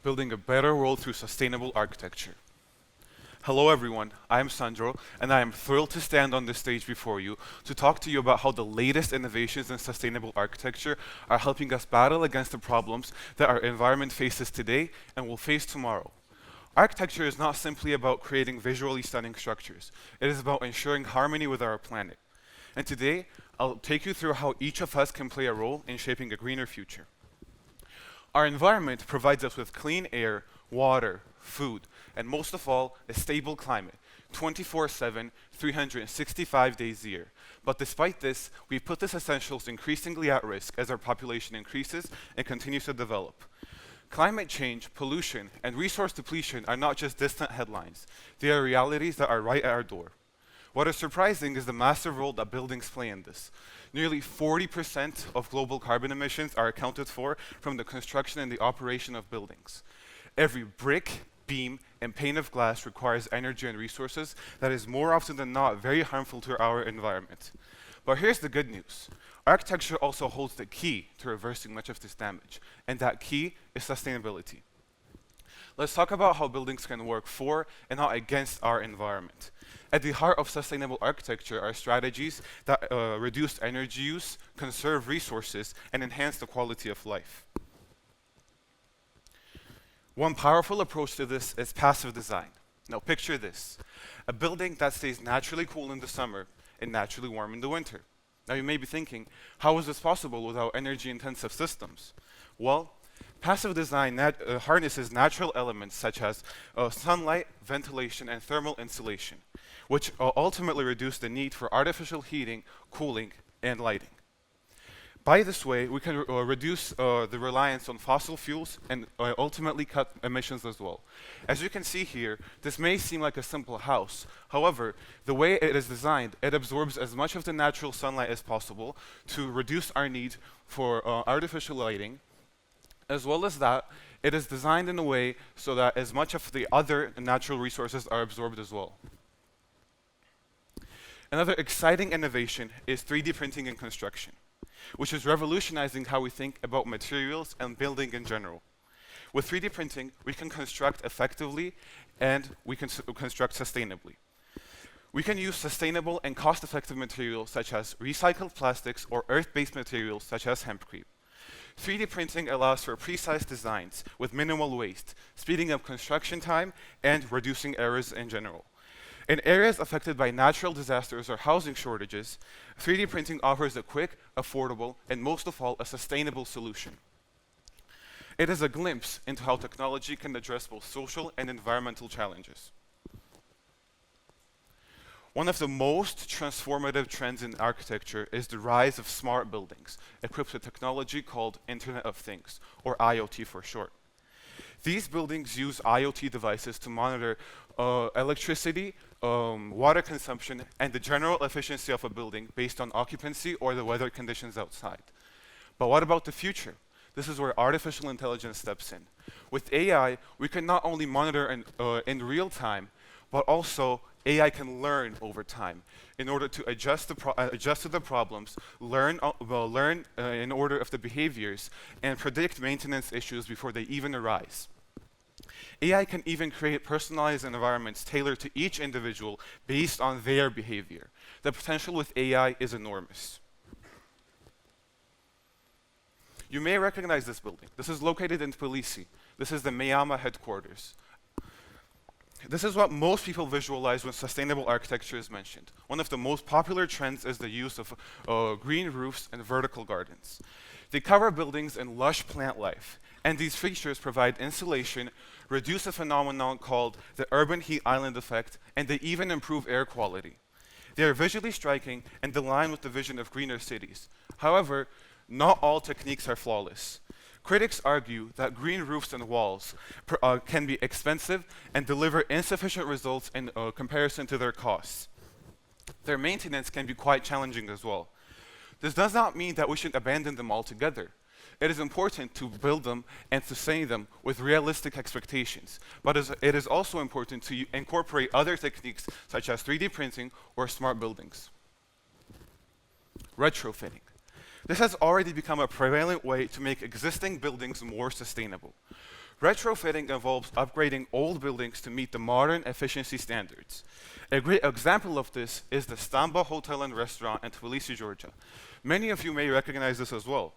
Building a Better World Through Sustainable Architecture. Hello everyone, I am Sandro, and I am thrilled to stand on this stage before you to talk to you about how the latest innovations in sustainable architecture are helping us battle against the problems that our environment faces today and will face tomorrow. Architecture is not simply about creating visually stunning structures. It is about ensuring harmony with our planet. And today, I'll take you through how each of us can play a role in shaping a greener future. Our environment provides us with clean air, water, food, and most of all, a stable climate, 24/7, 365 days a year. But despite this, we've put these essentials increasingly at risk as our population increases and continues to develop. Climate change, pollution, and resource depletion are not just distant headlines. They are realities that are right at our door. What is surprising is the massive role that buildings play in this. Nearly 40% of global carbon emissions are accounted for from the construction and the operation of buildings. Every brick, beam, and pane of glass requires energy and resources that is more often than not very harmful to our environment. But here's the good news. Architecture also holds the key to reversing much of this damage, and that key is sustainability. Let's talk about how buildings can work for and not against our environment. At the heart of sustainable architecture are strategies that reduce energy use, conserve resources, and enhance the quality of life. One powerful approach to this is passive design. Now picture this, a building that stays naturally cool in the summer and naturally warm in the winter. Now you may be thinking, how is this possible without energy-intensive systems? Well, passive design harnesses natural elements such as sunlight, ventilation, and thermal insulation, which ultimately reduce the need for artificial heating, cooling, and lighting. By this way, we can reduce the reliance on fossil fuels and ultimately cut emissions as well. As you can see here, this may seem like a simple house. However, the way it is designed, it absorbs as much of the natural sunlight as possible to reduce our need for artificial lighting. As well as that, it is designed in a way so that as much of the other natural resources are absorbed as well. Another exciting innovation is 3D printing in construction, which is revolutionizing how we think about materials and building in general. With 3D printing, we can construct effectively and we can construct sustainably. We can use sustainable and cost-effective materials such as recycled plastics or earth-based materials such as hempcrete. 3D printing allows for precise designs with minimal waste, speeding up construction time and reducing errors in general. In areas affected by natural disasters or housing shortages, 3D printing offers a quick, affordable, and most of all, a sustainable solution. It is a glimpse into how technology can address both social and environmental challenges. One of the most transformative trends in architecture is the rise of smart buildings, equipped with technology called Internet of Things, or IoT for short. These buildings use IoT devices to monitor electricity, water consumption, and the general efficiency of a building based on occupancy or the weather conditions outside. But what about the future? This is where artificial intelligence steps in. With AI, we can not only monitor in real time, but also AI can learn over time in order to adjust to the problems, learn in order of the behaviors, and predict maintenance issues before they even arise. AI can even create personalized environments tailored to each individual based on their behavior. The potential with AI is enormous. You may recognize this building. This is located in Tbilisi. This is the Meyama headquarters. This is what most people visualize when sustainable architecture is mentioned. One of the most popular trends is the use of green roofs and vertical gardens. They cover buildings in lush plant life, and these features provide insulation, reduce a phenomenon called the urban heat island effect, and they even improve air quality. They are visually striking and align with the vision of greener cities. However, not all techniques are flawless. Critics argue that green roofs and walls can be expensive and deliver insufficient results in comparison to their costs. Their maintenance can be quite challenging as well. This does not mean that we should abandon them altogether. It is important to build them and sustain them with realistic expectations, but it is also important to incorporate other techniques such as 3D printing or smart buildings. Retrofitting. This has already become a prevalent way to make existing buildings more sustainable. Retrofitting involves upgrading old buildings to meet the modern efficiency standards. A great example of this is the Stamba Hotel and Restaurant in Tbilisi, Georgia. Many of you may recognize this as well.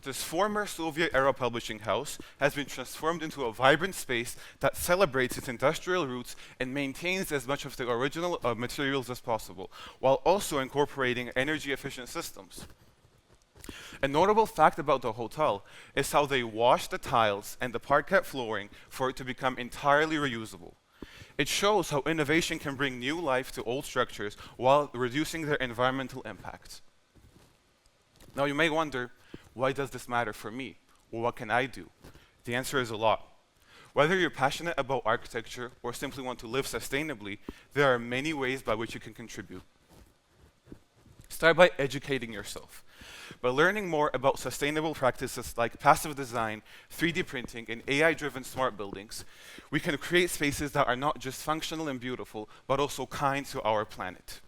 This former Soviet-era publishing house has been transformed into a vibrant space that celebrates its industrial roots and maintains as much of the original materials as possible, while also incorporating energy-efficient systems. A notable fact about the hotel is how they wash the tiles and the parquet flooring for it to become entirely reusable. It shows how innovation can bring new life to old structures while reducing their environmental impact. Now you may wonder, why does this matter for me? Well, what can I do? The answer is a lot. Whether you're passionate about architecture or simply want to live sustainably, there are many ways by which you can contribute. Start by educating yourself. By learning more about sustainable practices like passive design, 3D printing, and AI-driven smart buildings, we can create spaces that are not just functional and beautiful, but also kind to our planet.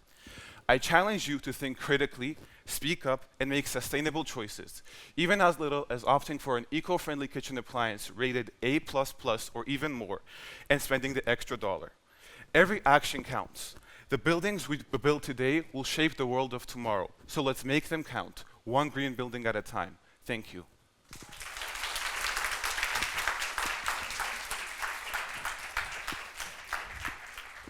I challenge you to think critically, speak up, and make sustainable choices, even as little as opting for an eco-friendly kitchen appliance rated A++ or even more, and spending the extra dollar. Every action counts. The buildings we build today will shape the world of tomorrow, so let's make them count, one green building at a time. Thank you.